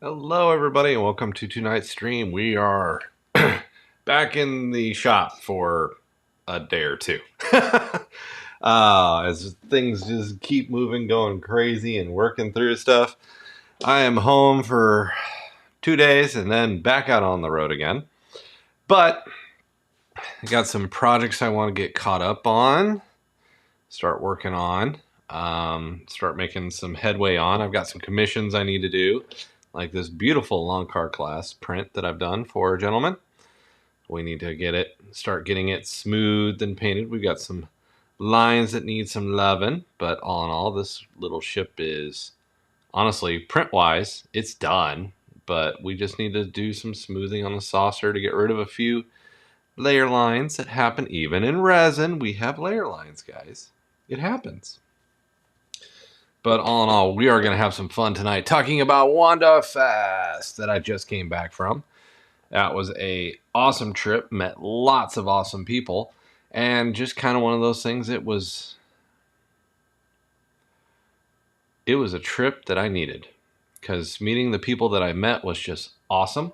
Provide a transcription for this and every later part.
Hello, everybody, and welcome to tonight's stream. We are back in the shop for a day or two. As things just keep moving, going crazy, and working through stuff. I am home for 2 days and then back out on the road again. But I got some projects I want to get caught up on, start working on, start making some headway on. I've got some commissions I need to do, like this beautiful Lonkar Class print that I've done for a gentleman. We need to start getting it smoothed and painted. We've got some lines that need some loving, but all in all, this little ship is, honestly, print-wise, it's done, but we just need to do some smoothing on the saucer to get rid of a few layer lines that happen even in resin. We have layer lines, guys. It happens. But all in all, we are going to have some fun tonight talking about Wonderfest that I just came back from. That was a awesome trip, met lots of awesome people, and just kind of one of those things. It was a trip that I needed, because meeting the people that I met was just awesome.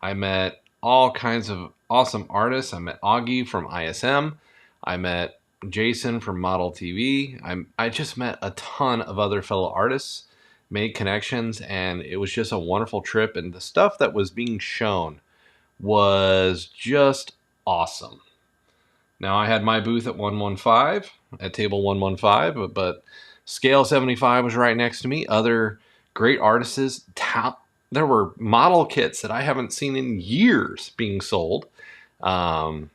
I met all kinds of awesome artists. I met Augie from ISM. I met Jason from Model TV. I just met a ton of other fellow artists, made connections, and it was just a wonderful trip. And the stuff that was being shown was just awesome. Now, I had my booth at 115, at table 115, but Scale 75 was right next to me. Other great artists. There were model kits that I haven't seen in years being sold. Now,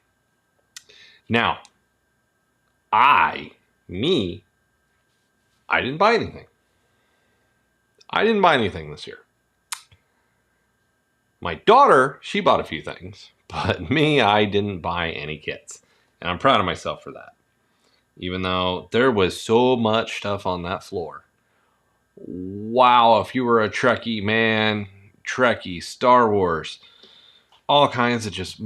I didn't buy anything. I didn't buy anything this year. My daughter, she bought a few things, but me, I didn't buy any kits. And I'm proud of myself for that. Even though there was so much stuff on that floor. Wow, if you were a Trekkie, man, Trekkie, Star Wars, all kinds of just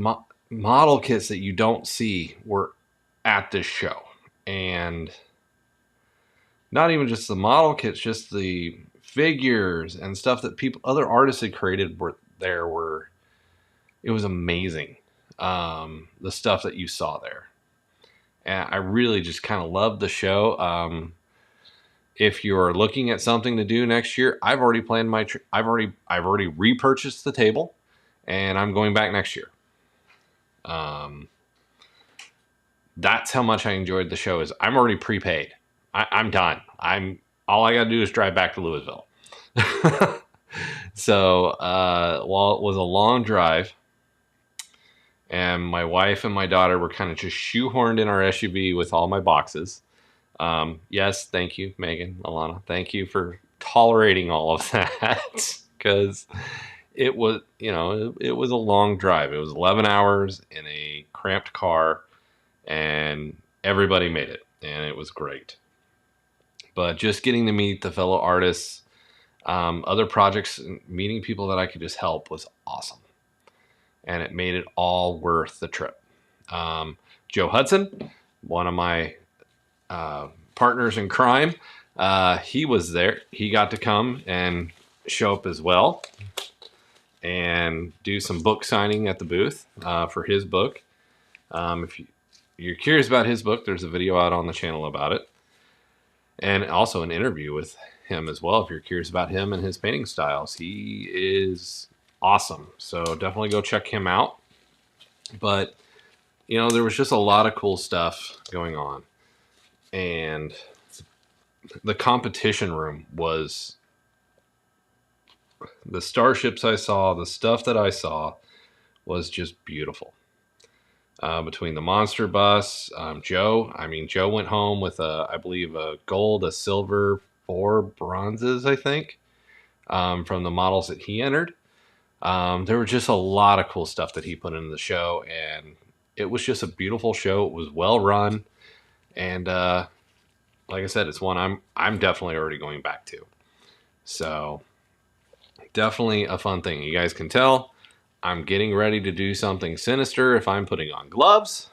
model kits that you don't see were at this show. And not even just the model kits, just the figures and stuff that other artists had created it was amazing. The stuff that you saw there. And I really just kind of loved the show. If you're looking at something to do next year, I've already planned I've already repurchased the table, and I'm going back next year. That's how much I enjoyed the show. Is I'm already prepaid. I'm done. All I got to do is drive back to Louisville. So while it was a long drive, and my wife and my daughter were kind of just shoehorned in our SUV with all my boxes. Yes, thank you, Megan, Alana. Thank you for tolerating all of that, because it was a long drive. It was 11 hours in a cramped car, and everybody made it, and it was great. But just getting to meet the fellow artists, other projects, and meeting people that I could just help was awesome. And it made it all worth the trip. Joe Hudson, one of my partners in crime, he was there. He got to come and show up as well and do some book signing at the booth for his book. If you're curious about his book, there's a video out on the channel about it. And also an interview with him as well, if you're curious about him and his painting styles. He is awesome. So definitely go check him out. But, there was just a lot of cool stuff going on. And the competition room was, the starships I saw, the stuff that I saw was just beautiful. Between the monster bus, Joe went home with I believe a gold, a silver, 4 bronzes, I think, from the models that he entered. There were just a lot of cool stuff that he put into the show, and it was just a beautiful show. It was well run, and like I said, it's one I'm definitely already going back to. So definitely a fun thing. You guys can tell I'm getting ready to do something sinister if I'm putting on gloves.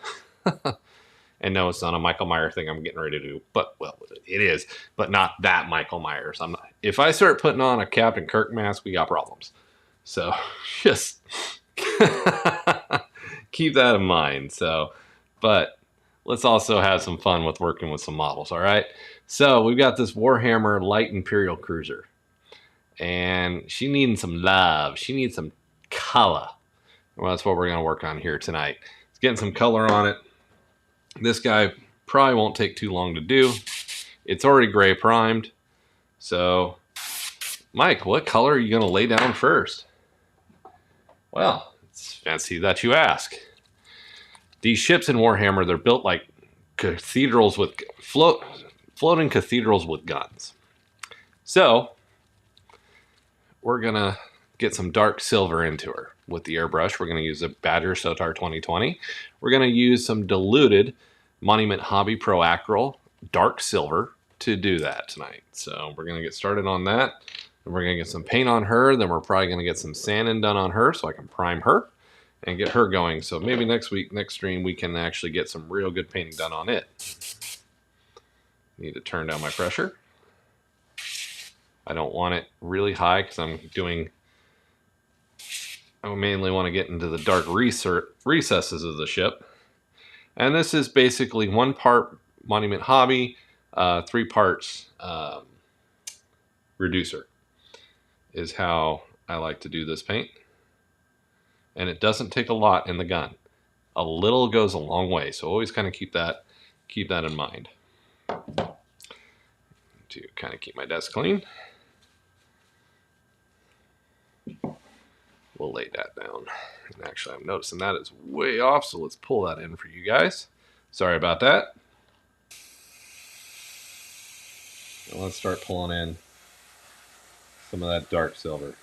And no, it's not a Michael Myers thing I'm getting ready to do, but well, it is, but not that Michael Myers. if I start putting on a Captain Kirk mask, we got problems. So just keep that in mind. So, but let's also have some fun with working with some models. All right. So we've got this Warhammer Light Imperial Cruiser, and she needs some love. She needs some color. Well, that's what we're going to work on here tonight. It's getting some color on it. This guy probably won't take too long to do. It's already gray primed. So, Mike, what color are you going to lay down first? Well, it's fancy that you ask. These ships in Warhammer, they're built like cathedrals with floating cathedrals with guns. So, we're going to get some dark silver into her with the airbrush. We're going to use a Badger Sotar 2020. We're going to use some diluted Monument Hobby Pro Acryl dark silver to do that tonight. So we're going to get started on that. And we're going to get some paint on her. Then we're probably going to get some sanding done on her so I can prime her and get her going. So maybe next week, next stream, we can actually get some real good painting done on it. Need to turn down my pressure. I don't want it really high because I mainly want to get into the dark recesses of the ship. And this is basically 1 part Monument Hobby, 3 parts reducer is how I like to do this paint. And it doesn't take a lot in the gun. A little goes a long way, so always kind of keep that in mind. To kind of keep my desk clean. We'll lay that down. And actually, I'm noticing that is way off, so let's pull that in for you guys. Sorry about that. And let's start pulling in some of that dark silver.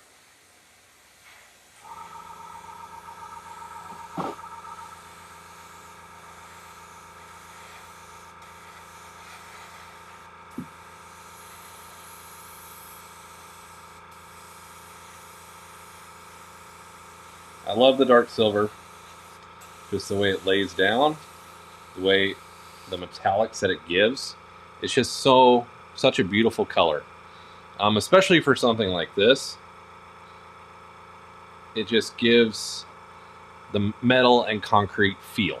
I love the dark silver, just the way it lays down, the way the metallics that it gives. It's just such a beautiful color, especially for something like this. It just gives the metal and concrete feel,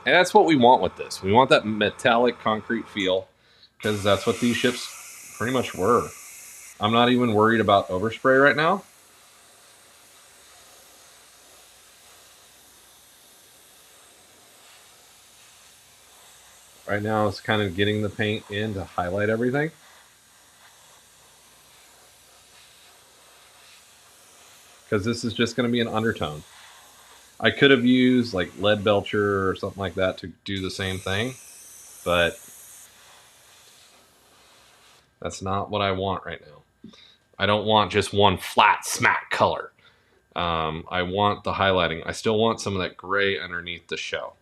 and that's what we want with this. We want that metallic concrete feel because that's what these ships pretty much were. I'm not even worried about overspray right now. Right now it's kind of getting the paint in to highlight everything. Because this is just going to be an undertone. I could have used like lead belcher or something like that to do the same thing, but that's not what I want right now. I don't want just one flat smack color. I want the highlighting. I still want some of that gray underneath the shell.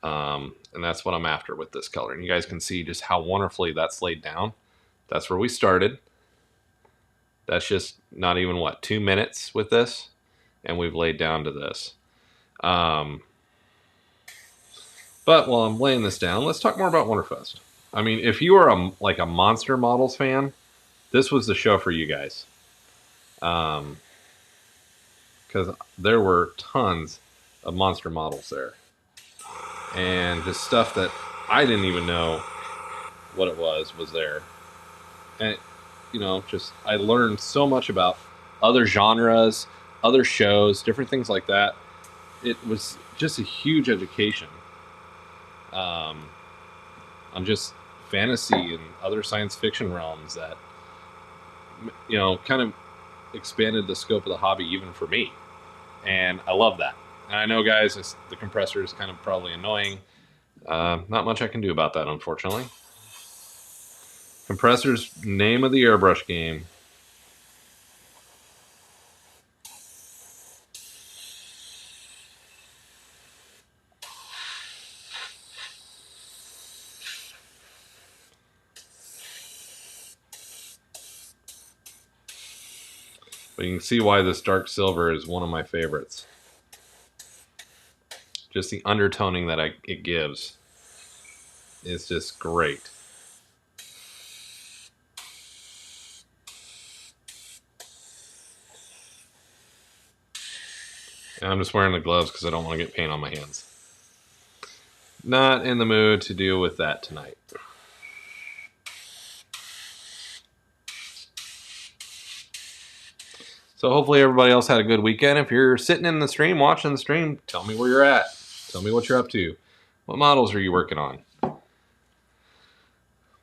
And that's what I'm after with this color. And you guys can see just how wonderfully that's laid down. That's where we started. That's just not even, 2 minutes with this? And we've laid down to this. But while I'm laying this down, let's talk more about Wonderfest. I mean, if you are a Monster Models fan, this was the show for you guys. Because there were tons of Monster Models there. And just stuff that I didn't even know what it was there. And, I learned so much about other genres, other shows, different things like that. It was just a huge education on just fantasy and other science fiction realms that, kind of expanded the scope of the hobby even for me. And I love that. And I know, guys, the compressor is kind of probably annoying. Not much I can do about that, unfortunately. Compressor's name of the airbrush game. But you can see why this dark silver is one of my favorites. Just the undertoning that it gives is just great. And I'm just wearing the gloves because I don't want to get paint on my hands. Not in the mood to deal with that tonight. So hopefully everybody else had a good weekend. If you're sitting in the stream, watching the stream, tell me where you're at. Tell me what you're up to. What models are you working on?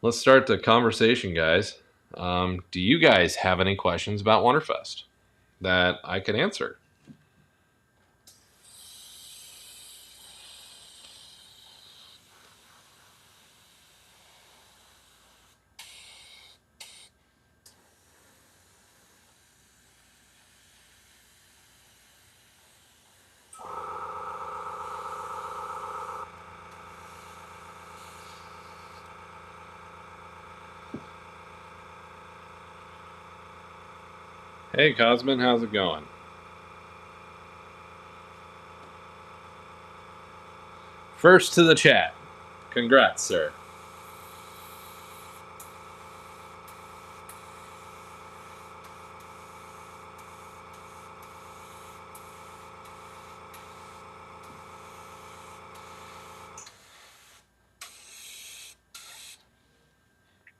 Let's start the conversation, guys. Do you guys have any questions about Wonderfest that I can answer? Hey, Cosmin, how's it going? First to the chat. Congrats, sir.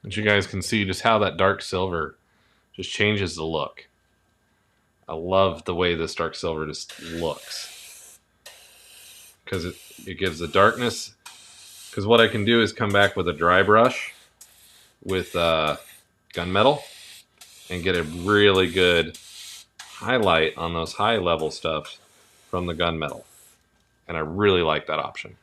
And you guys can see just how that dark silver just changes the look. I love the way this dark silver just looks. Because it gives the darkness. Because what I can do is come back with a dry brush with gunmetal and get a really good highlight on those high level stuff from the gunmetal. And I really like that option.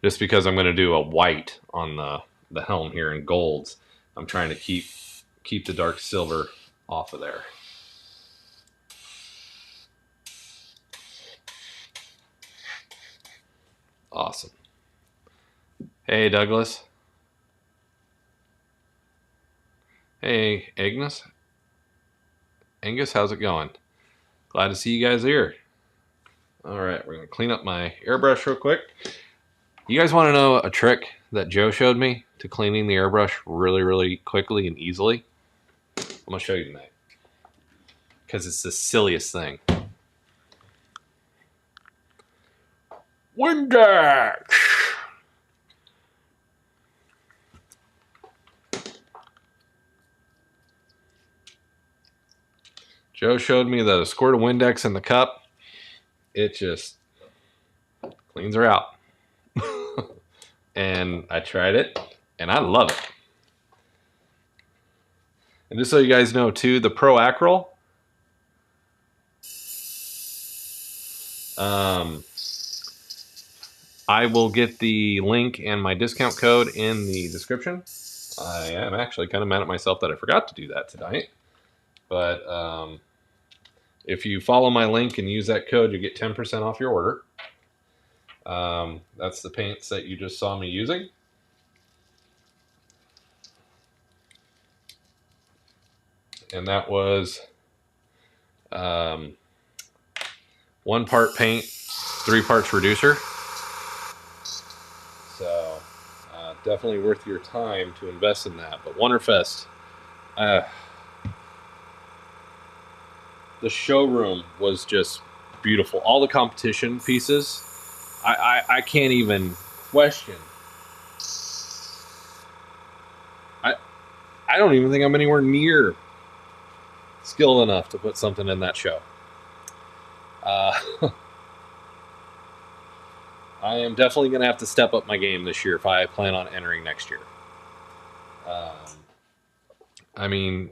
Just because I'm going to do a white on the helm here in golds, I'm trying to keep the dark silver off of there. Awesome. Hey, Douglas. Hey, Agnes. Angus, how's it going? Glad to see you guys here. All right, we're going to clean up my airbrush real quick. You guys want to know a trick that Joe showed me to cleaning the airbrush really, really quickly and easily? I'm going to show you tonight. Because it's the silliest thing. Windex! Joe showed me that a squirt of Windex in the cup, it just cleans her out. And I tried it, and I love it. And just so you guys know, too, the Pro Acryl, I will get the link and my discount code in the description. I am actually kind of mad at myself that I forgot to do that tonight. But if you follow my link and use that code, you get 10% off your order. That's the paints that you just saw me using. And that was 1 part paint, 3 parts reducer. So definitely worth your time to invest in that. But Wonderfest, the showroom was just beautiful. All the competition pieces, I can't even question. I don't even think I'm anywhere near skilled enough to put something in that show. I am definitely going to have to step up my game this year if I plan on entering next year. I mean,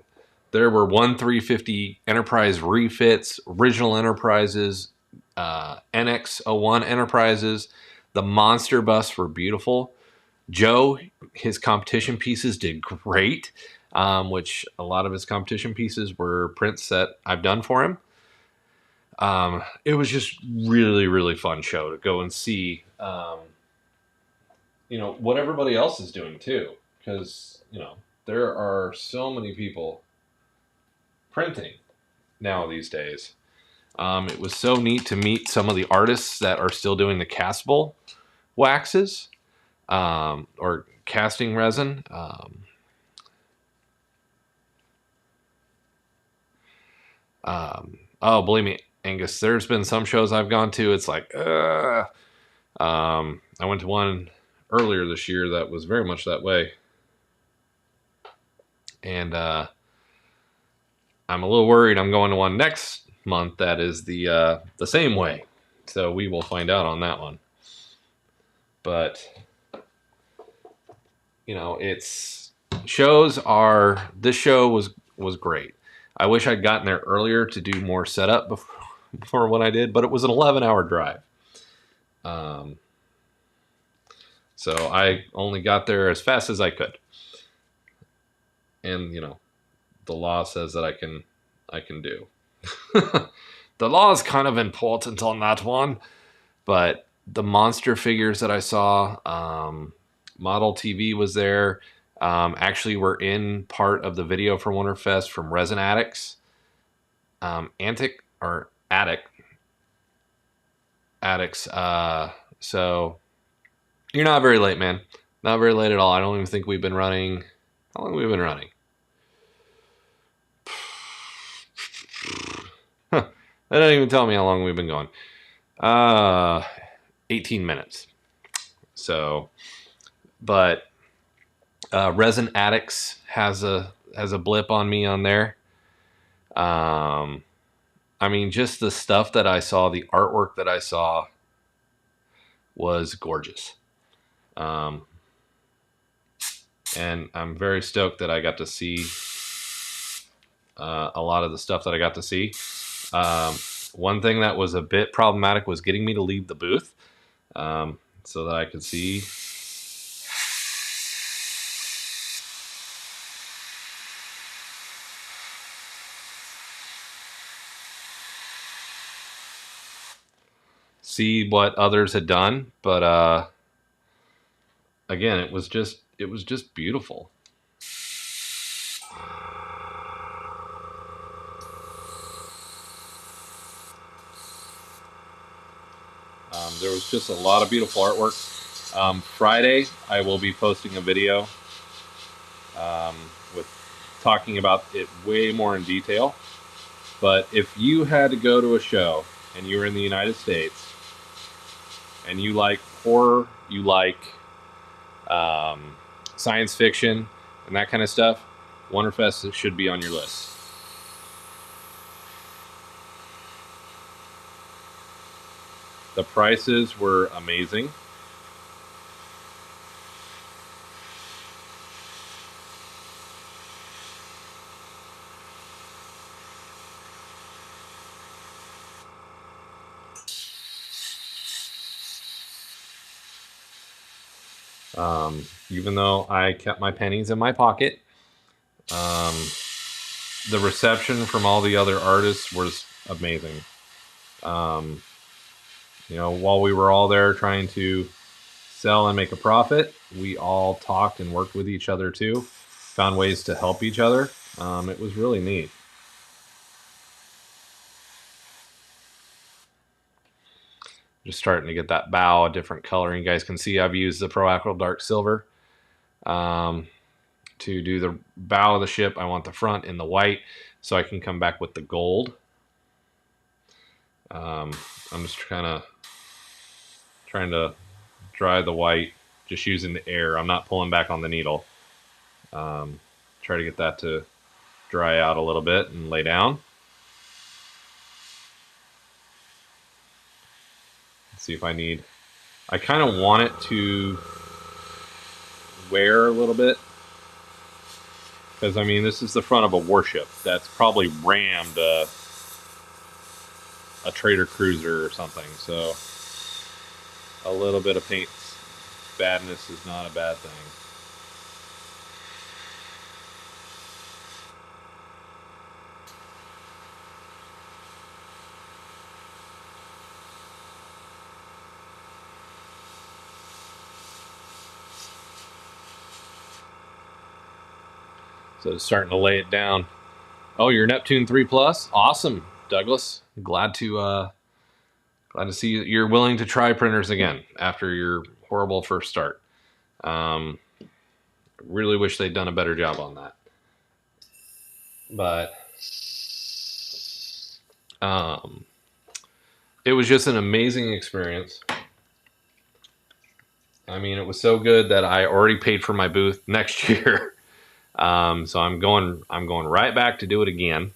there were 350 Enterprise refits, original Enterprises, NX01 Enterprises. The monster busts were beautiful. Joe, his competition pieces did great, which a lot of his competition pieces were prints that I've done for him. It was just really, really fun show to go and see, what everybody else is doing too. Because, there are so many people printing now these days. It was so neat to meet some of the artists that are still doing the castable waxes, or casting resin. Oh, believe me, Angus, there's been some shows I've gone to. It's like, I went to one earlier this year that was very much that way. And I'm a little worried I'm going to one next month that is the same way. So we will find out on that one. But, you know, this show was great. I wish I'd gotten there earlier to do more setup before what I did, but it was an 11-hour drive. So I only got there as fast as I could. And, you know, the law says that I can do. The law is kind of important on that one, but the monster figures that I saw, Model TV was there. Actually, we're in part of the video for Wonderfest from Resin Addicts. Addicts. So you're not very late, man. Not very late at all. I don't even think we've been running. How long have we been running? They don't even tell me how long we've been going. 18 minutes. So, but Resin Addicts has a blip on me on there. I mean, just the stuff that I saw, the artwork that I saw was gorgeous. And I'm very stoked that I got to see a lot of the stuff that I got to see. One thing that was a bit problematic was getting me to leave the booth so that I could see. See what others had done, but again, it was just beautiful. There was just a lot of beautiful artwork. Friday, I will be posting a video with talking about it way more in detail. But if you had to go to a show and you were in the United States and you like horror, you like science fiction and that kind of stuff, Wonderfest should be on your list. The prices were amazing. Even though I kept my pennies in my pocket, the reception from all the other artists was amazing. You know, while we were all there trying to sell and make a profit, we all talked and worked with each other too, found ways to help each other. It was really neat. Just starting to get that bow a different color. You guys can see I've used the Pro Acryl Dark Silver to do the bow of the ship. I want the front in the white so I can come back with the gold. I'm just trying to dry the white just using the air. I'm not pulling back on the needle. Try to get that to dry out a little bit and lay down. Let's see if I need. I kind of want it to wear a little bit. Because, I mean, this is the front of a warship that's probably rammed a trader cruiser or something. So a little bit of paint badness is not a bad thing. So it's starting to lay it down. Oh, your Neptune 3 Plus? Awesome. Douglas. Glad to see you're willing to try printers again after your horrible first start. Really wish they'd done a better job on that. But it was just an amazing experience. I mean, it was so good that I already paid for my booth next year. So I'm going right back to do it again.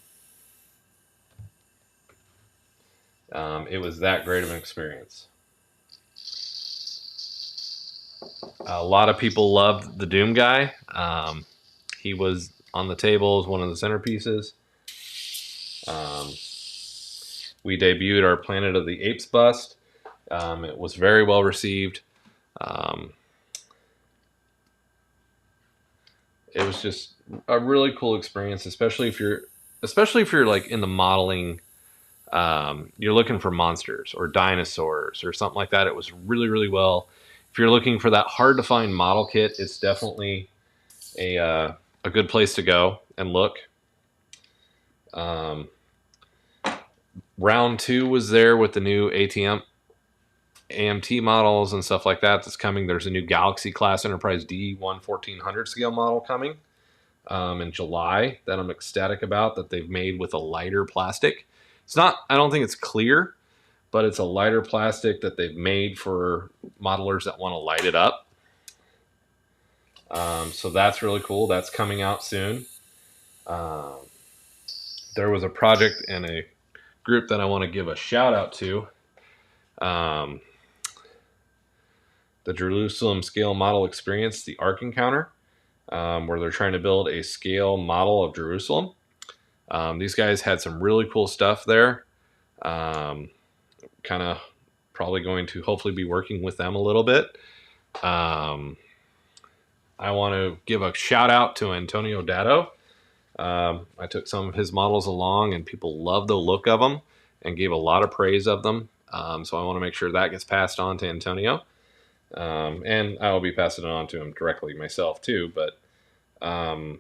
It was that great of an experience. A lot of people loved the Doom guy. He was on the table as one of the centerpieces. We debuted our Planet of the Apes bust. It was very well received. It was just a really cool experience, especially if you're like in the modeling. You're looking for monsters or dinosaurs or something like that. It was really, really well. If you're looking for that hard to find model kit, it's definitely a good place to go and look. Round 2 was there with the new AMT models and stuff like that that's coming. There's a new Galaxy Class Enterprise D 1400 scale model coming in July that I'm ecstatic about, that they've made with a lighter plastic. It's not, I don't think it's clear, but it's a lighter plastic that they've made for modelers that want to light it up. So that's really cool. That's coming out soon. There was a project and a group that I want to give a shout out to. The Jerusalem Scale Model Experience, the Ark Encounter, where they're trying to build a scale model of Jerusalem. These guys had some really cool stuff there. Kind of probably going to hopefully be working with them a little bit. I want to give a shout out to Antonio Datto. I took some of his models along and people loved the look of them and gave a lot of praise of them. So I want to make sure that gets passed on to Antonio. And I will be passing it on to him directly myself too. But I mean,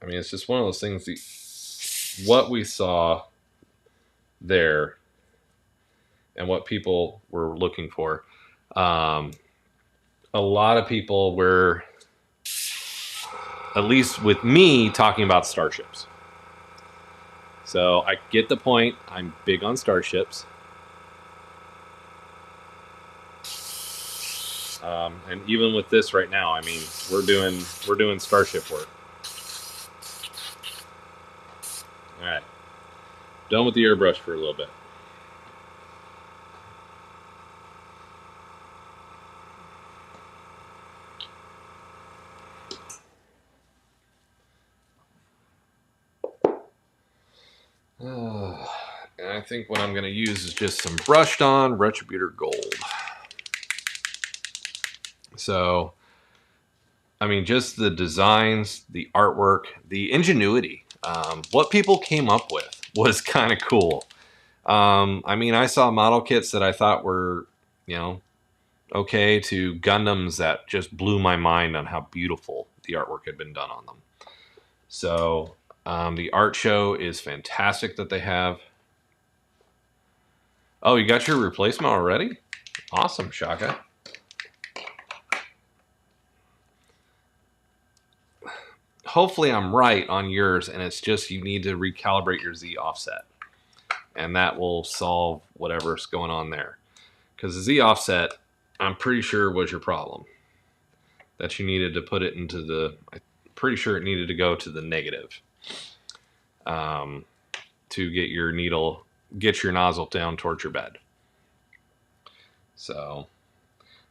it's just one of those things, what we saw there and what people were looking for. A lot of people were, at least with me, talking about starships. So I get the point. I'm big on starships. And even with this right now, I mean, we're doing starship work. All right, done with the airbrush for a little bit. And I think what I'm going to use is just some brushed on Retributor Gold. So, I mean, just the designs, the artwork, the ingenuity. What people came up with was kind of cool. I mean, I saw model kits that I thought were, okay, to Gundams that just blew my mind on how beautiful the artwork had been done on them. So, the art show is fantastic that they have. Oh, you got your replacement already? Awesome, Shaka. Hopefully I'm right on yours, and it's just you need to recalibrate your Z offset. And that will solve whatever's going on there. Because the Z offset, I'm pretty sure was your problem. That you needed to put it into the... I'm pretty sure it needed to go to the negative. To get your needle... Get your nozzle down towards your bed. So...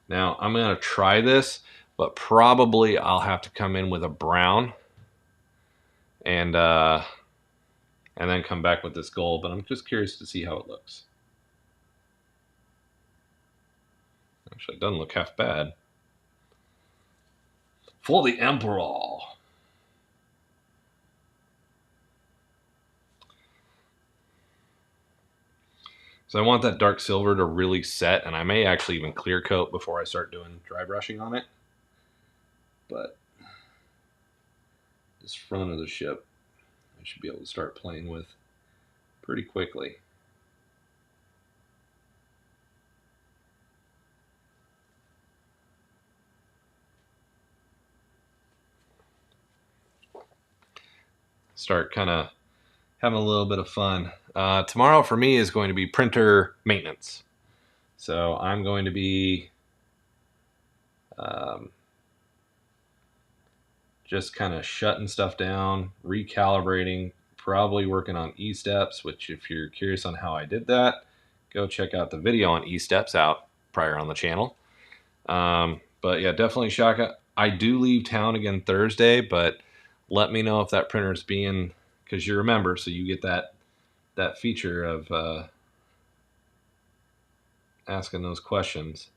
Now, I'm going to try this, but probably I'll have to come in with a brown and then come back with this gold, but I'm just curious to see how it looks. Actually, it doesn't look half bad. For the Emperor. So I want that dark silver to really set, and I may actually even clear coat before I start doing dry brushing on it. But this front of the ship, I should be able to start playing with pretty quickly. Start kind of having a little bit of fun. Tomorrow for me is going to be printer maintenance. So I'm going to be just kind of shutting stuff down, recalibrating, probably working on E-steps, which if you're curious on how I did that, go check out the video on E-steps out prior on the channel. But yeah, definitely Shaka. I do leave town again Thursday, but let me know if that printer's being, because you remember, so you get that feature of asking those questions,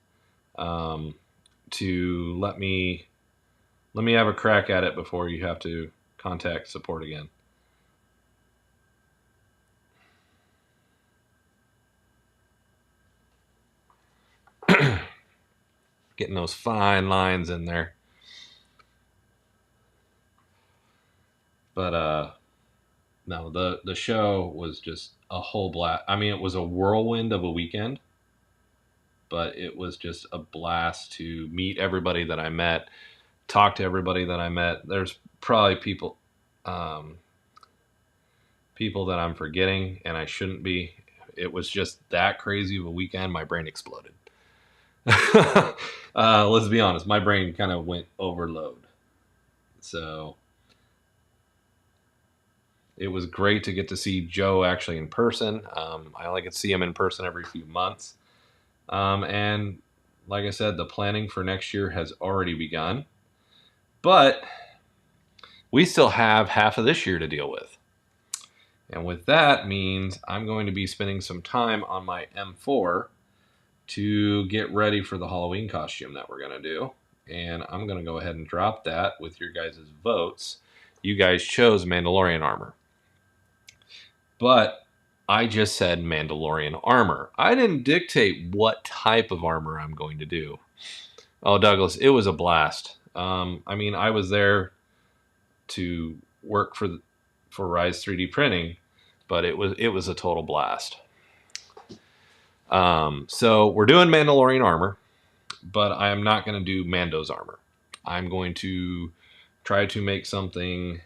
to let me have a crack at it before you have to contact support again. Getting those fine lines in there. But no, the show was just a whole blast. I mean, it was a whirlwind of a weekend, but it was just a blast to meet everybody that I met, talk to everybody that I met. There's probably people that I'm forgetting, and I shouldn't be. It was just that crazy of a weekend. My brain exploded. Let's be honest. My brain kind of went overload. So it was great to get to see Joe actually in person. I only get to see him in person every few months. And like I said, the planning for next year has already begun. But we still have half of this year to deal with. And with that means I'm going to be spending some time on my M4 to get ready for the Halloween costume that we're going to do. And I'm going to go ahead and drop that with your guys' votes. You guys chose Mandalorian armor. But I just said Mandalorian armor. I didn't dictate what type of armor I'm going to do. Oh, Douglas, it was a blast. I mean, I was there to work for Rise 3D printing, but it was a total blast. So we're doing Mandalorian armor, but I am not going to do Mando's armor. I'm going to try to make something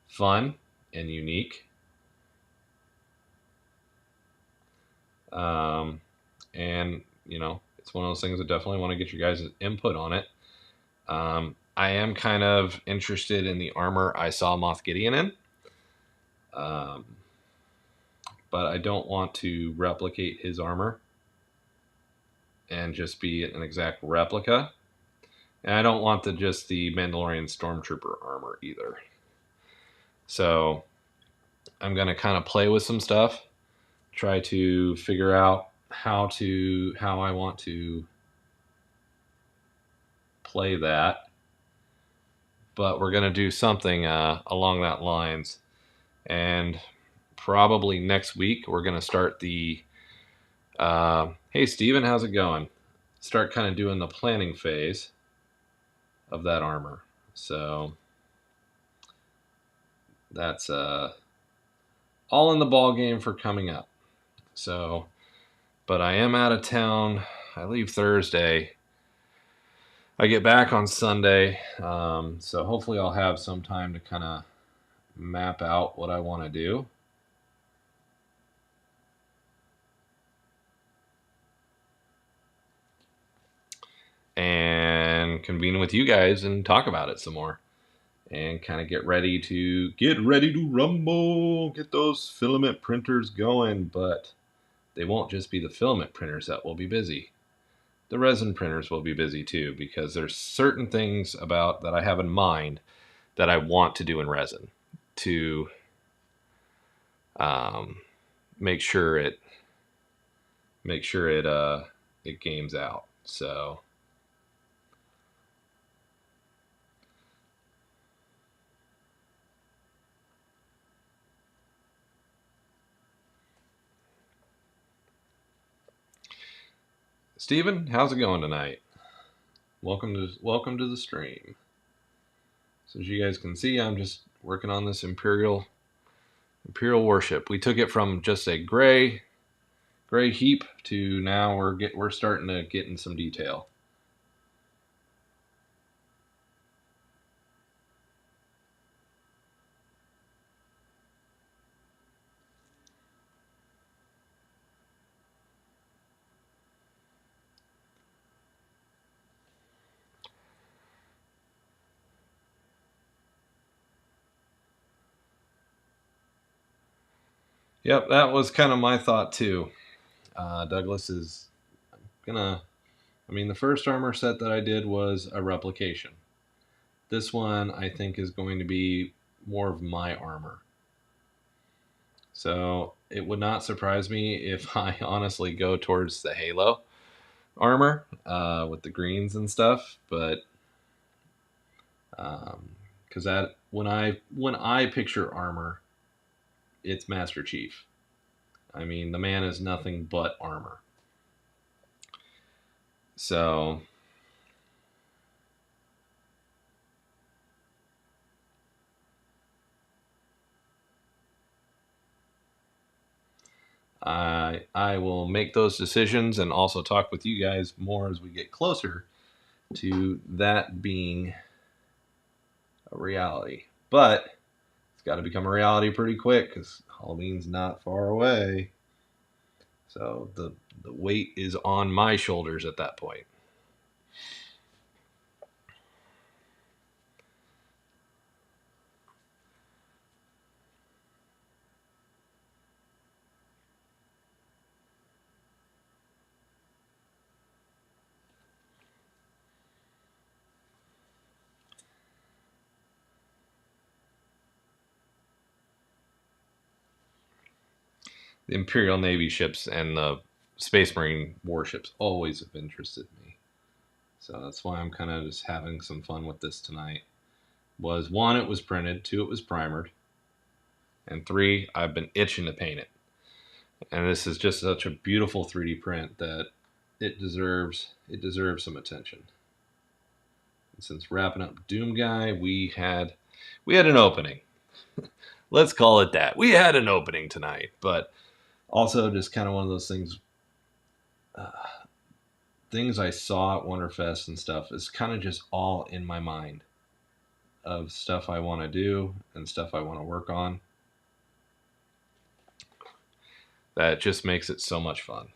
fun and unique. And you know, it's one of those things I definitely want to get your guys' input on it. I am kind of interested in the armor I saw Moff Gideon in. But I don't want to replicate his armor and just be an exact replica. And I don't want just the Mandalorian Stormtrooper armor either. So I'm going to kind of play with some stuff, try to figure out how I want to play that. But we're going to do something along that lines. And probably next week, we're going to start the, hey, Steven, how's it going? Start kind of doing the planning phase of that armor. So that's all in the ball game for coming up. So, but I am out of town. I leave Thursday. I get back on Sunday. So hopefully I'll have some time to kind of map out what I want to do. And convene with you guys and talk about it some more. And kind of get ready to rumble, get those filament printers going. But they won't just be the filament printers that will be busy. The resin printers will be busy too, because there's certain things about that I have in mind that I want to do in resin to make sure it games out. So Steven, how's it going tonight? Welcome to the stream. So as you guys can see, I'm just working on this Imperial Imperial warship. We took it from just a gray heap to now we're starting to get in some detail. Yep, that was kind of my thought too. Douglas is gonna. I mean, the first armor set that I did was a replication. This one I think is going to be more of my armor. So it would not surprise me if I honestly go towards the Halo armor with the greens and stuff, but because that when I picture armor, it's Master Chief. I mean, the man is nothing but armor. So I will make those decisions and also talk with you guys more as we get closer to that being a reality. But it's got to become a reality pretty quick because Halloween's not far away. So the weight is on my shoulders at that point. The Imperial Navy ships and the Space Marine warships always have interested me. So that's why I'm kind of just having some fun with this tonight. Was one, it was printed. Two, it was primered. And three, I've been itching to paint it. And this is just such a beautiful 3D print that it deserves some attention. And since wrapping up Doom Guy, we had an opening. Let's call it that. We had an opening tonight, but also just kind of one of those things. Things I saw at Wonderfest and stuff is kind of just all in my mind of stuff I want to do and stuff I want to work on. That just makes it so much fun.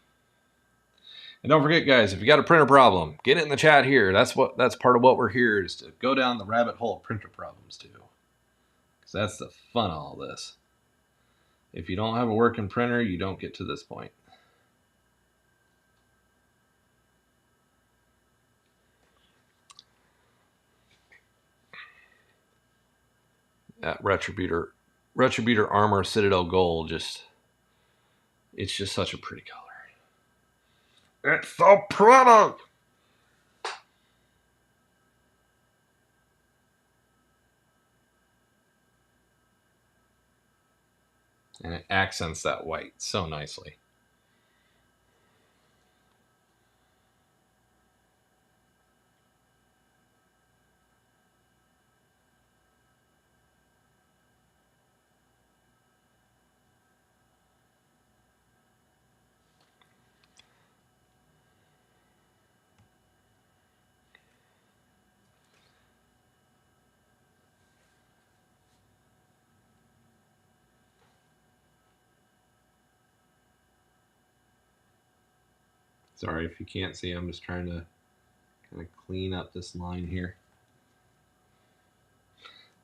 And don't forget, guys, if you got a printer problem, get it in the chat here. That's part of what we're here, is to go down the rabbit hole of printer problems too. Because that's the fun of all this. If you don't have a working printer, you don't get to this point. That Retributor Armor Citadel Gold, it's just such a pretty color. It's so pretty! And it accents that white so nicely. Sorry if you can't see, I'm just trying to kind of clean up this line here.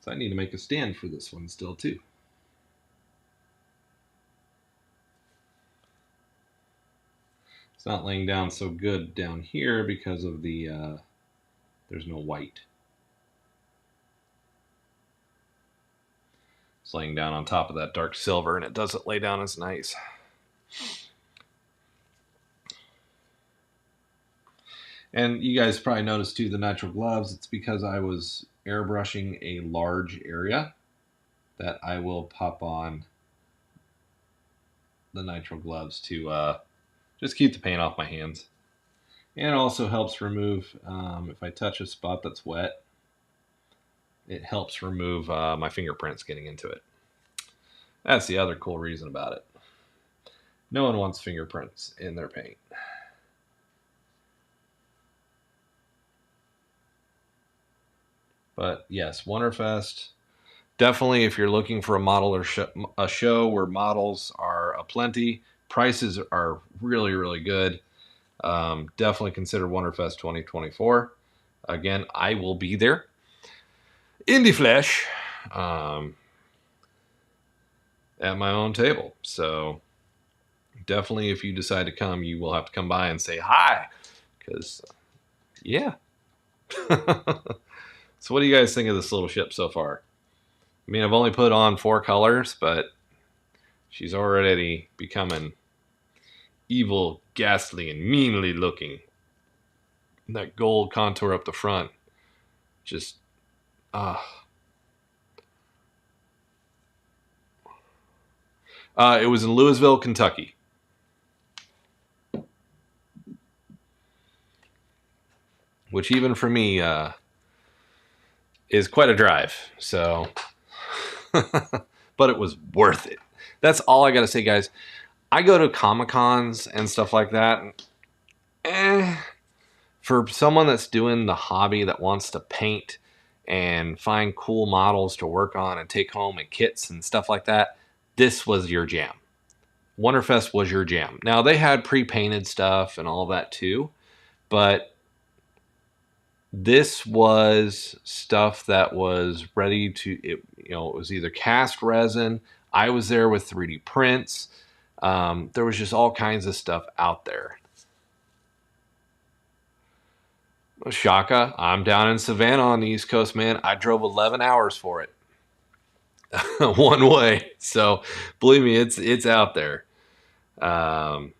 So I need to make a stand for this one still too. It's not laying down so good down here because of the, there's no white. It's laying down on top of that dark silver and it doesn't lay down as nice. And you guys probably noticed too the nitrile gloves. It's because I was airbrushing a large area that I will pop on the nitrile gloves to just keep the paint off my hands. And it also helps remove, if I touch a spot that's wet, it helps remove my fingerprints getting into it. That's the other cool reason about it. No one wants fingerprints in their paint. But yes, Wonderfest. Definitely, if you're looking for a model or a show where models are aplenty, prices are really, really good. Definitely consider Wonderfest 2024. Again, I will be there in the flesh at my own table. So definitely, if you decide to come, you will have to come by and say hi. Because, yeah. So what do you guys think of this little ship so far? I mean, I've only put on 4 colors, but she's already becoming evil, ghastly, and meanly looking. That gold contour up the front. Just, it was in Louisville, Kentucky. Which even for me is quite a drive. So, but it was worth it. That's all I got to say, guys. I go to Comic-Cons and stuff like that. For someone that's doing the hobby that wants to paint and find cool models to work on and take home and kits and stuff like that, this was your jam. Wonderfest was your jam. Now, they had pre-painted stuff and all of that too, but this was stuff that was ready to, it was either cast resin. I was there with 3D prints. There was just all kinds of stuff out there. Shaka, I'm down in Savannah on the East Coast, man. I drove 11 hours for it. One way. So believe me, it's out there. But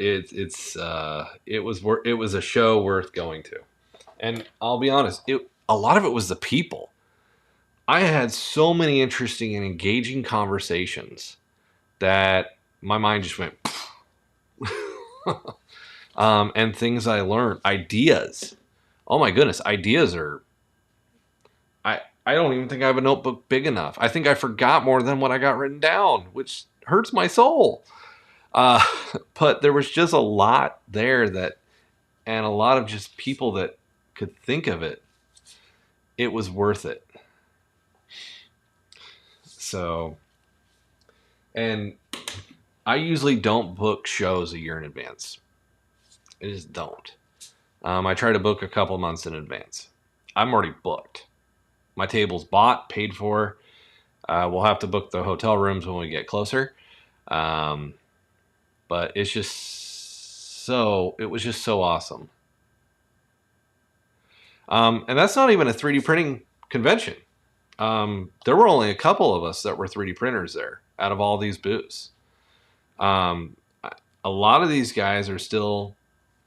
it was a show worth going to. And I'll be honest, a lot of it was the people. I had so many interesting and engaging conversations that my mind just went and things I learned, ideas. Oh my goodness, ideas are I don't even think I have a notebook big enough. I think I forgot more than what I got written down, which hurts my soul. But there was just a lot there and a lot of just people that could think of it. It was worth it. So, and I usually don't book shows a year in advance. I just don't. I try to book a couple months in advance. I'm already booked. My table's bought, paid for. We'll have to book the hotel rooms when we get closer. But it's just it was just so awesome. And that's not even a 3D printing convention. There were only a couple of us that were 3D printers there out of all these booths. A lot of these guys are still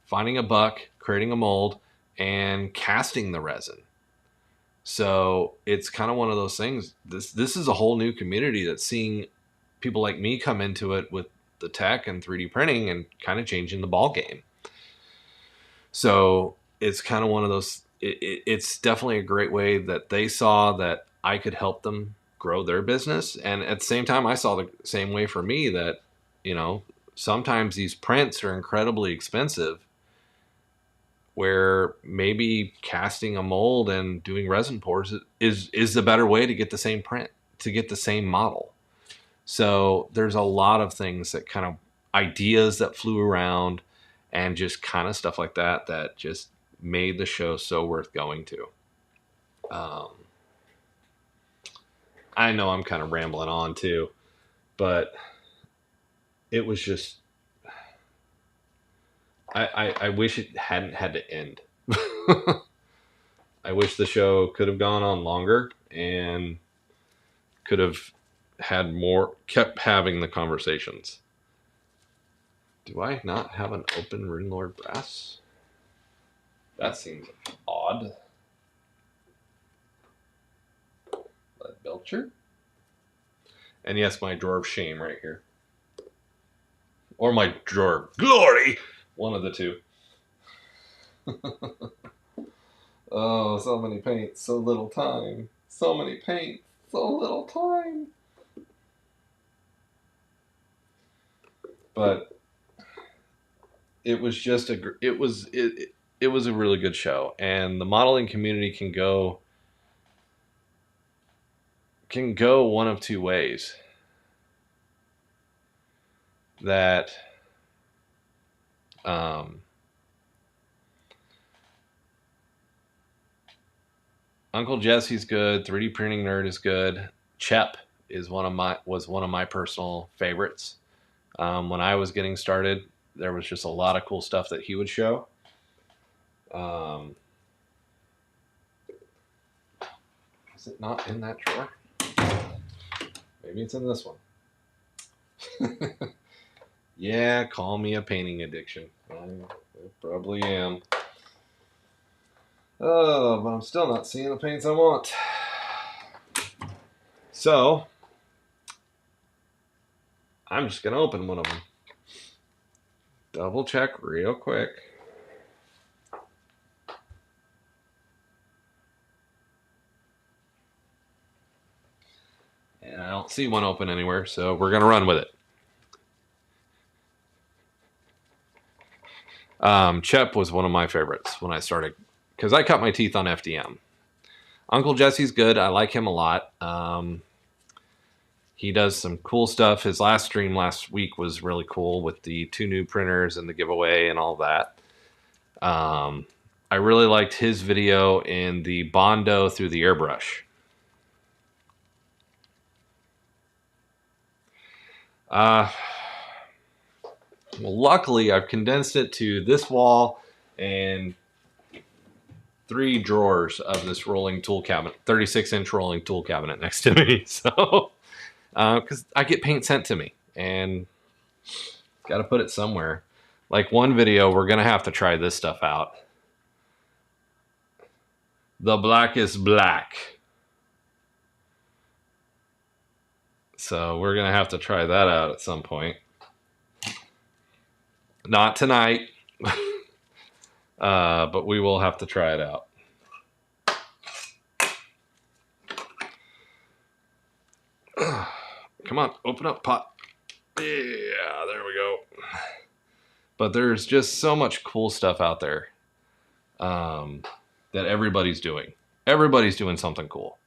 finding a buck, creating a mold, and casting the resin. So it's kind of one of those things. This is a whole new community that's seeing people like me come into it with the tech and 3D printing and kind of changing the ball game. So it's kind of one of those. It's definitely a great way that they saw that I could help them grow their business, and at the same time, I saw the same way for me that sometimes these prints are incredibly expensive. Where maybe casting a mold and doing resin pours is the better way to get the same print, to get the same model. So there's a lot of things that kind of ideas that flew around and just kind of stuff like that just made the show so worth going to. I know I'm kind of rambling on too, but it was just, I wish it hadn't had to end. I wish the show could have gone on longer and could have had more, kept having the conversations. Do I not have an open Runelord brass? That seems odd. Lead Belcher. And yes, my drawer of shame right here. Or my drawer of glory. One of the two. Oh, so many paints, so little time. So many paints, so little time. But it was just it was a really good show, and the modeling community can go one of two ways. That Uncle Jesse's good, 3D Printing Nerd is good. Chep is was one of my personal favorites. When I was getting started, there was just a lot of cool stuff that he would show. Is it not in that drawer? Maybe it's in this one. Yeah, call me a painting addiction. I probably am. Oh, but I'm still not seeing the paints I want. So, I'm just going to open one of them. Double check real quick. And I don't see one open anywhere, so we're going to run with it. Chep was one of my favorites when I started, because I cut my teeth on FDM. Uncle Jesse's good. I like him a lot. He does some cool stuff. His last stream last week was really cool with the 2 new printers and the giveaway and all that. I really liked his video in the Bondo through the airbrush. Well, luckily, I've condensed it to this wall and 3 drawers of this rolling tool cabinet, 36-inch rolling tool cabinet next to me. So, because I get paint sent to me and got to put it somewhere. Like one video, we're going to have to try this stuff out. The Black is Black. So we're going to have to try that out at some point. Not tonight, but we will have to try it out. Come on, open up, pot. Yeah, there we go. But there's just so much cool stuff out there that everybody's doing. Everybody's doing something cool.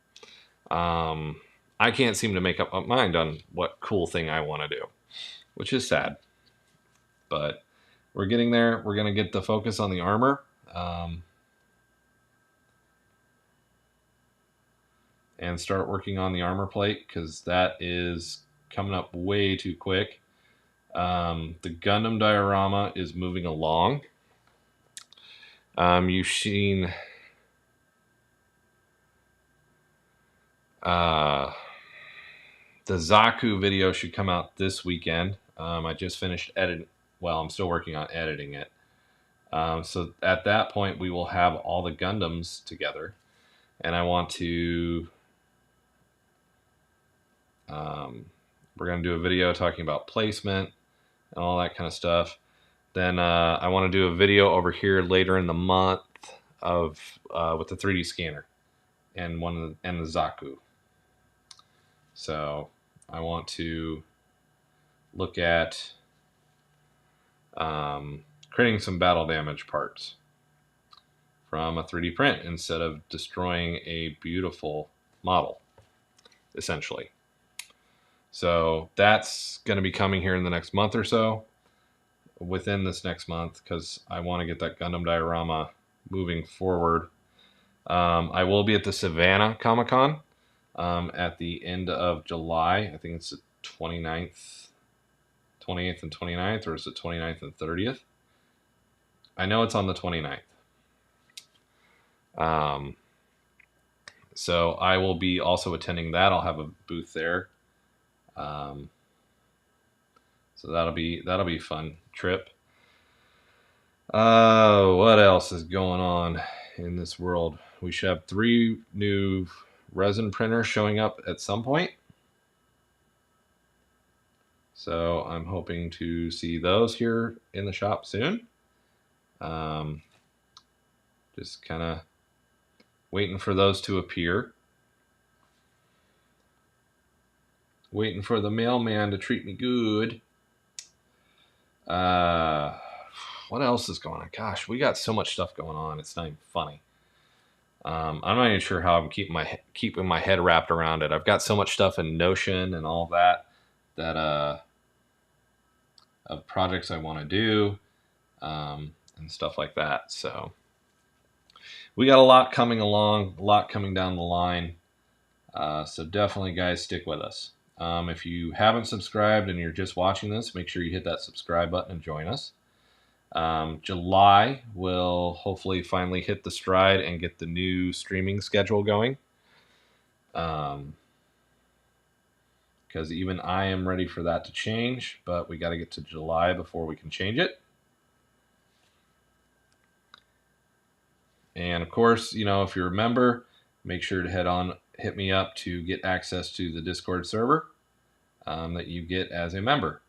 I can't seem to make up my mind on what cool thing I want to do, which is sad. But we're getting there. We're going to get the focus on the armor. And start working on the armor plate, because that is coming up way too quick. The Gundam diorama is moving along. You've seen the Zaku video should come out this weekend. I just finished editing. Well, I'm still working on editing it. So at that point, we will have all the Gundams together. And I want to... we're going to do a video talking about placement and all that kind of stuff. Then I want to do a video over here later in the month of with the 3D scanner and the Zaku. So I want to look at creating some battle damage parts from a 3D print instead of destroying a beautiful model, essentially. So that's going to be coming here in the next month or so, within this next month, because I want to get that Gundam diorama moving forward. I will be at the Savannah Comic-Con at the end of July. I think it's the 28th and 29th, or is it 29th and 30th? I know it's on the 29th. So I will be also attending that. I'll have a booth there. So that'll be a fun trip. What else is going on in this world? We should have 3 new resin printers showing up at some point. So I'm hoping to see those here in the shop soon. Just kind of waiting for those to appear. Waiting for the mailman to treat me good. What else is going on? Gosh, we got so much stuff going on. It's not even funny. I'm not even sure how I'm keeping my head wrapped around it. I've got so much stuff in Notion and all that of projects I want to do, and stuff like that. So we got a lot coming along, a lot coming down the line. So definitely, guys, stick with us. If you haven't subscribed and you're just watching this, make sure you hit that subscribe button and join us. July will hopefully finally hit the stride and get the new streaming schedule going. Because even I am ready for that to change, but we got to get to July before we can change it. And of course, you know, if you're a member, make sure to hit me up to get access to the Discord server that you get as a member.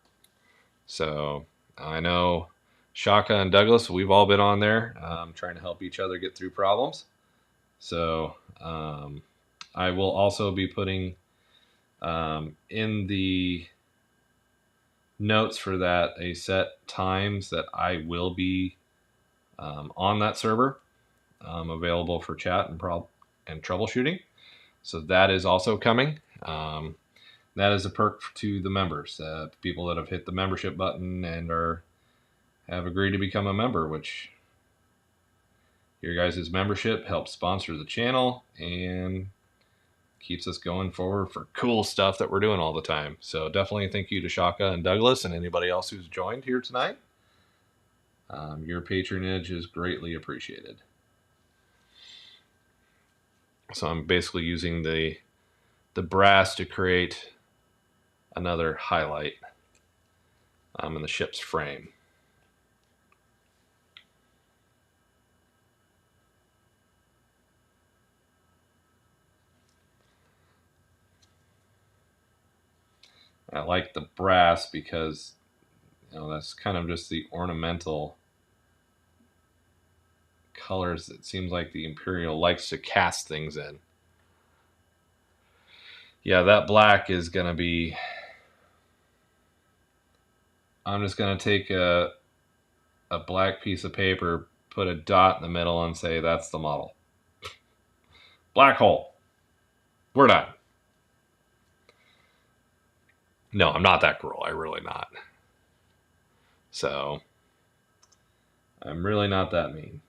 So I know Shaka and Douglas, we've all been on there trying to help each other get through problems. So I will also be putting in the notes for that a set times that I will be on that server, available for chat and troubleshooting. So that is also coming. That is a perk to the members, people that have hit the membership button and have agreed to become a member, which your guys' membership helps sponsor the channel and keeps us going forward for cool stuff that we're doing all the time. So definitely thank you to Shaka and Douglas and anybody else who's joined here tonight. Your patronage is greatly appreciated. So I'm basically using the brass to create another highlight in the ship's frame. I like the brass because, you know, that's kind of just the ornamental colors that seems like the Imperial likes to cast things in. Yeah, that black is going to be... I'm just going to take a black piece of paper, put a dot in the middle, and say that's the model. Black hole. We're done. No, I'm not that cruel. I'm really not. So, I'm really not that mean.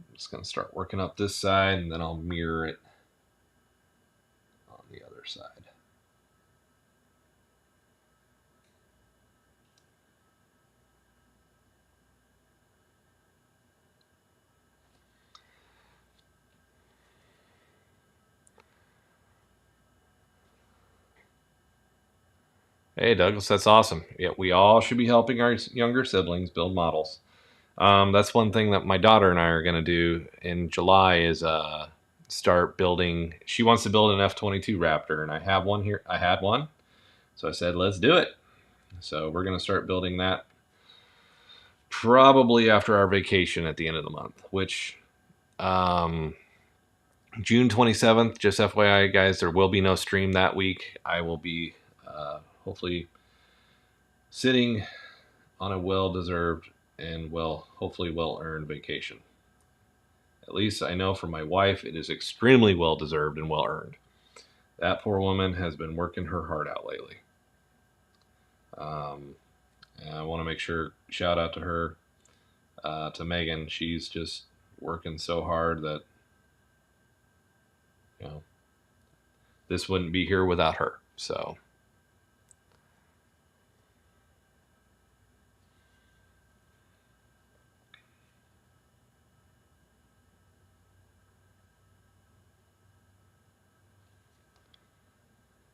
I'm just going to start working up this side, and then I'll mirror it on the other side. Hey, Douglas, that's awesome. Yeah, we all should be helping our younger siblings build models. That's one thing that my daughter and I are going to do in July is start building. She wants to build an F-22 Raptor, and I have one here. I had one, so I said, let's do it. So we're going to start building that probably after our vacation at the end of the month, which June 27th, just FYI, guys, there will be no stream that week. I will be hopefully sitting on a well-deserved and hopefully well-earned vacation. At least I know for my wife, it is extremely well-deserved and well-earned. That poor woman has been working her heart out lately. And I want to make sure, shout out to her, to Megan. She's just working so hard that, you know, this wouldn't be here without her. So...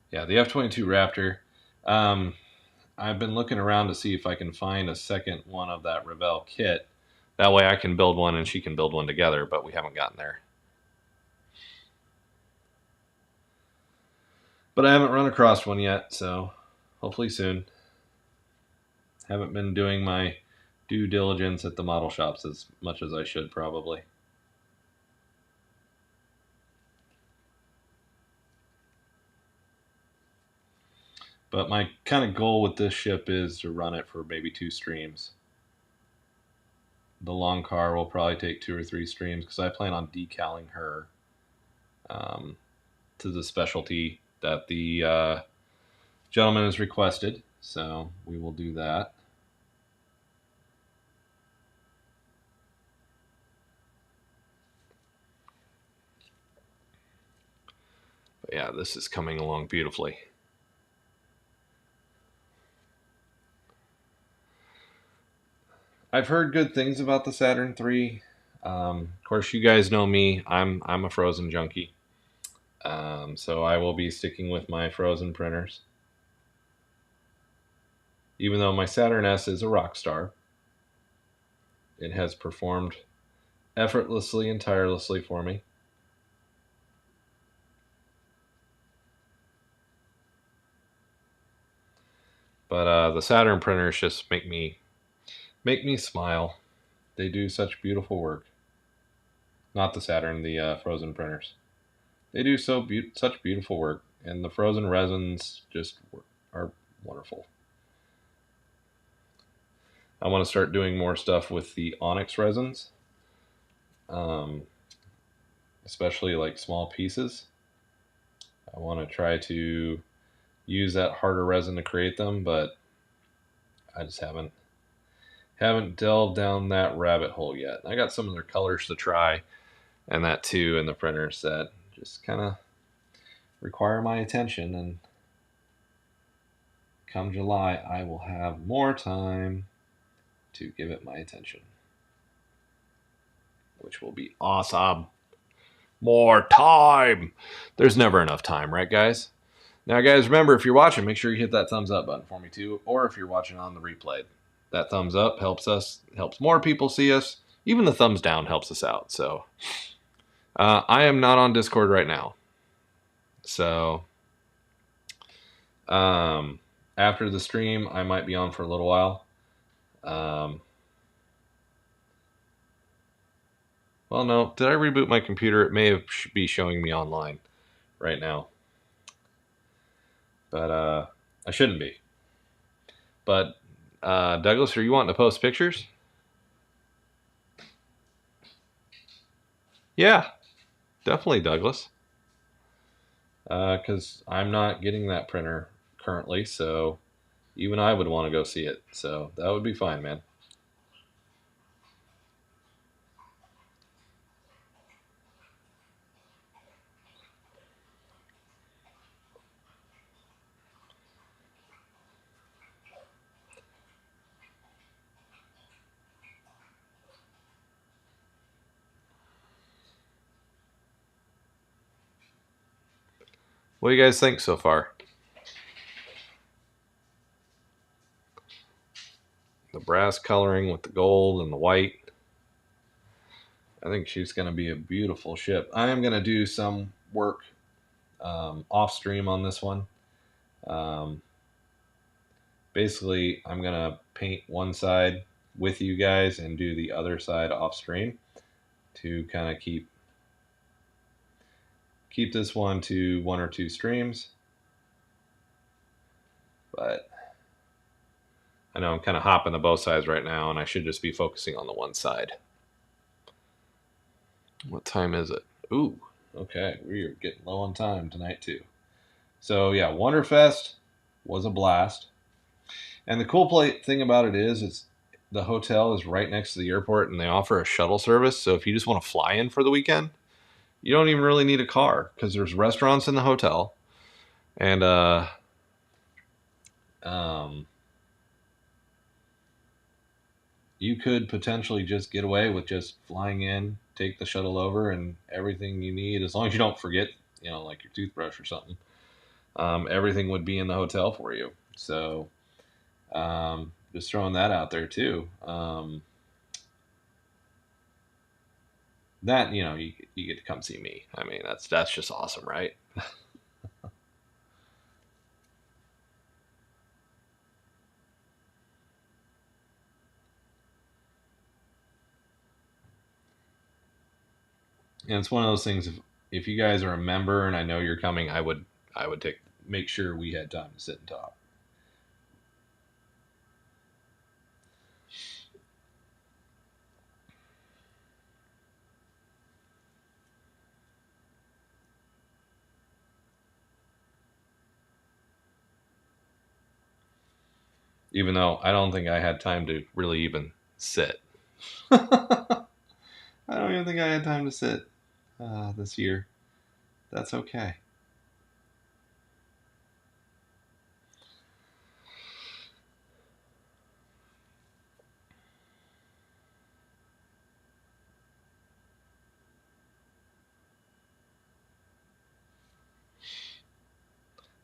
yeah, the F-22 Raptor. I've been looking around to see if I can find a second one of that Revell kit. That way I can build one and she can build one together, but we haven't gotten there. But I haven't run across one yet, so hopefully soon. Haven't been doing my due diligence at the model shops as much as I should, probably. But my kind of goal with this ship is to run it for maybe 2 streams. The Lonkar will probably take 2 or 3 streams because I plan on decaling her to the specialty that the gentleman has requested. So we will do that. But yeah, this is coming along beautifully. I've heard good things about the Saturn III. Of course, you guys know me. I'm a Frozen junkie. So I will be sticking with my Frozen printers. Even though my Saturn S is a rock star, it has performed effortlessly and tirelessly for me. But the Saturn printers just make me smile. They do such beautiful work. Not the Saturn, the Frozen printers. They do such beautiful work, and the Frozen resins just are wonderful. I want to start doing more stuff with the onyx resins, especially like small pieces. I want to try to use that harder resin to create them, but I just haven't delved down that rabbit hole yet. I got some of their colors to try, and that too, in the printers that just kind of require my attention. And come July, I will have more time to give it my attention, which will be awesome. More time. There's never enough time, right, guys? Now, guys, remember, if you're watching, make sure you hit that thumbs up button for me too, or if you're watching on the replay, that thumbs up helps more people see us. Even the thumbs down helps us out. So I am not on Discord right now. So after the stream, I might be on for a little while. Well, no. Did I reboot my computer? It may be showing me online right now. But I shouldn't be. But Douglas, are you wanting to post pictures? Yeah, definitely, Douglas. Because I'm not getting that printer currently, so even I would want to go see it. So that would be fine, man. What do you guys think so far? The brass coloring with the gold and the white. I think she's going to be a beautiful ship. I am going to do some work off stream on this one. Basically, I'm going to paint one side with you guys and do the other side off stream to kind of keep this one to 1 or 2 streams. But I know I'm kind of hopping to both sides right now, and I should just be focusing on the one side. What time is it? Ooh, okay. We are getting low on time tonight, too. So, yeah, Wonderfest was a blast. And the cool thing about it is the hotel is right next to the airport, and they offer a shuttle service. So if you just want to fly in for the weekend, you don't even really need a car because there's restaurants in the hotel. And you could potentially just get away with just flying in, take the shuttle over, and everything you need, as long as you don't forget, like your toothbrush or something, everything would be in the hotel for you. So just throwing that out there too. That, you get to come see me. I mean, that's just awesome, right? And it's one of those things. If you guys are a member and I know you're coming, I would make sure we had time to sit and talk. even though I don't think I had time to really even sit. I don't even think I had time to sit this year. That's okay.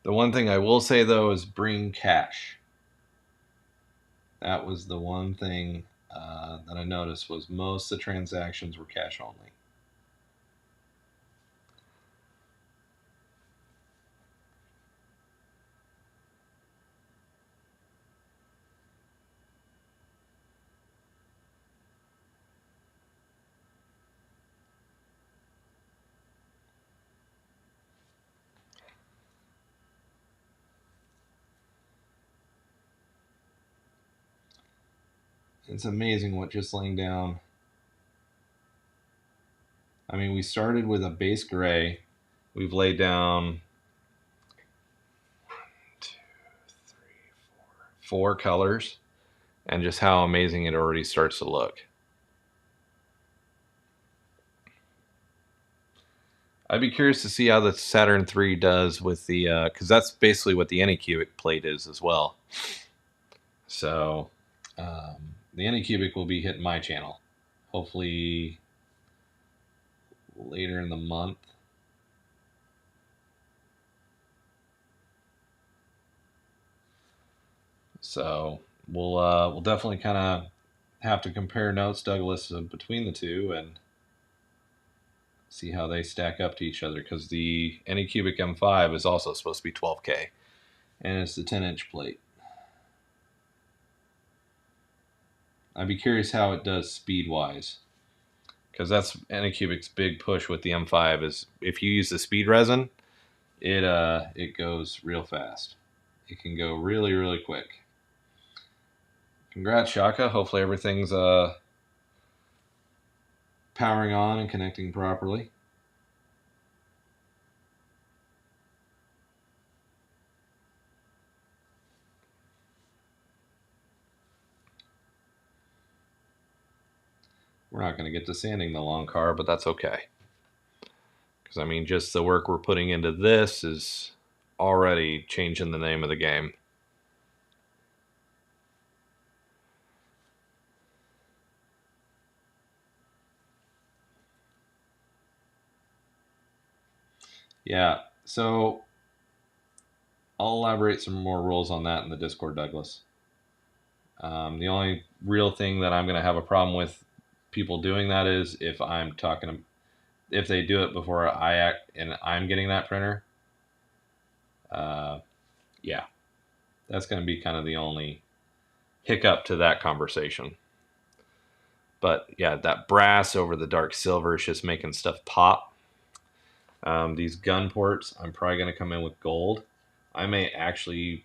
The one thing I will say, though, is bring cash. That was the one thing that I noticed was most of the transactions were cash only. It's amazing what just laying down. I mean, we started with a base gray. We've laid down 4 colors, and just how amazing it already starts to look. I'd be curious to see how the Saturn III does with the, because that's basically what the Anycubic plate is as well. So the Anycubic will be hitting my channel, hopefully later in the month. So we'll definitely kind of have to compare notes, Douglas, between the two and see how they stack up to each other, because the Anycubic M5 is also supposed to be 12K, and it's the 10-inch plate. I'd be curious how it does speed-wise, because that's Anycubic's big push with the M5 is if you use the speed resin, it goes real fast. It can go really, really quick. Congrats, Shaka. Hopefully everything's powering on and connecting properly. We're not going to get to sanding the Lonkar, but that's okay. Because, I mean, just the work we're putting into this is already changing the name of the game. Yeah, so I'll elaborate some more rules on that in the Discord, Douglas. The only real thing that I'm going to have a problem with people doing that is if if they do it before I act and I'm getting that printer. Yeah, that's going to be kind of the only hiccup to that conversation. But yeah, that brass over the dark silver is just making stuff pop. These gun ports, I'm probably going to come in with gold. I may actually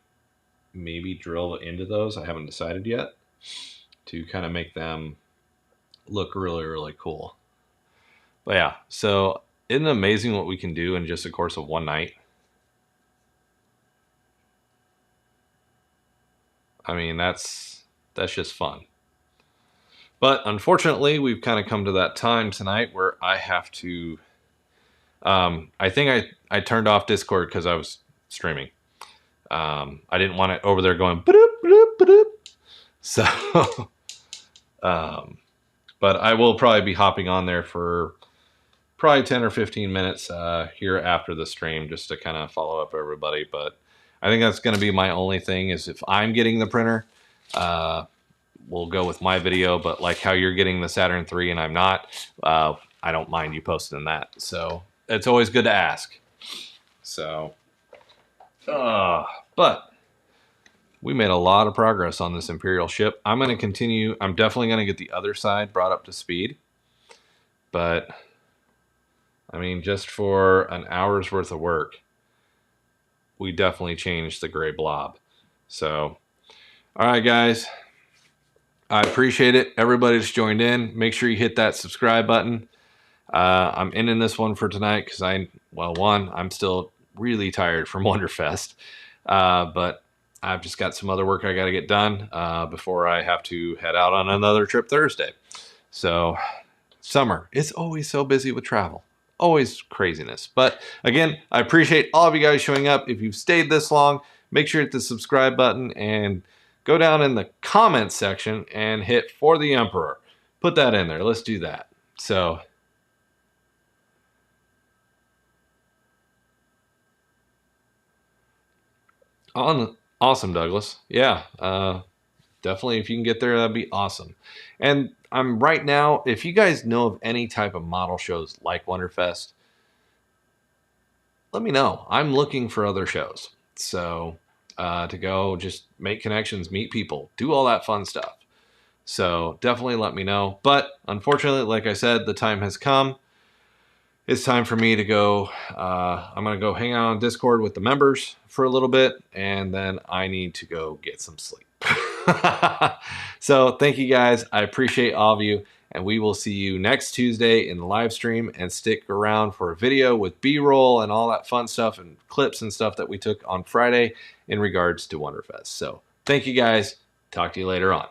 maybe drill into those. I haven't decided yet, to kind of make them look really, really cool. But yeah, so isn't it amazing what we can do in just the course of one night? I mean, that's just fun. But unfortunately, we've kind of come to that time tonight where I have to. I think I turned off Discord because I was streaming. I didn't want it over there going ba-doop, ba-doop, ba-doop. So, but I will probably be hopping on there for probably 10 or 15 minutes here after the stream, just to kind of follow up everybody. But I think that's going to be my only thing, is if I'm getting the printer, we'll go with my video. But like how you're getting the Saturn III and I'm not, I don't mind you posting that. So it's always good to ask. So, but we made a lot of progress on this Imperial ship. I'm going to continue. I'm definitely going to get the other side brought up to speed. But, I mean, just for an hour's worth of work, we definitely changed the gray blob. So, all right, guys. I appreciate it. Everybody that's joined in, make sure you hit that subscribe button. I'm ending this one for tonight because I'm still really tired from Wonderfest. But I've just got some other work I got to get done before I have to head out on another trip Thursday. So summer, it's always so busy with travel. Always craziness. But again, I appreciate all of you guys showing up. If you've stayed this long, make sure to hit the subscribe button and go down in the comments section and hit For the Emperor. Put that in there. Let's do that. So awesome, Douglas. Yeah, definitely. If you can get there, that'd be awesome. And I'm right now, if you guys know of any type of model shows like Wonderfest, let me know. I'm looking for other shows. So to go just make connections, meet people, do all that fun stuff. So definitely let me know. But unfortunately, like I said, the time has come. It's time for me to go. I'm going to go hang out on Discord with the members for a little bit, and then I need to go get some sleep. So thank you guys. I appreciate all of you, and we will see you next Tuesday in the live stream, and stick around for a video with B-roll and all that fun stuff and clips and stuff that we took on Friday in regards to Wonderfest. So thank you guys. Talk to you later on.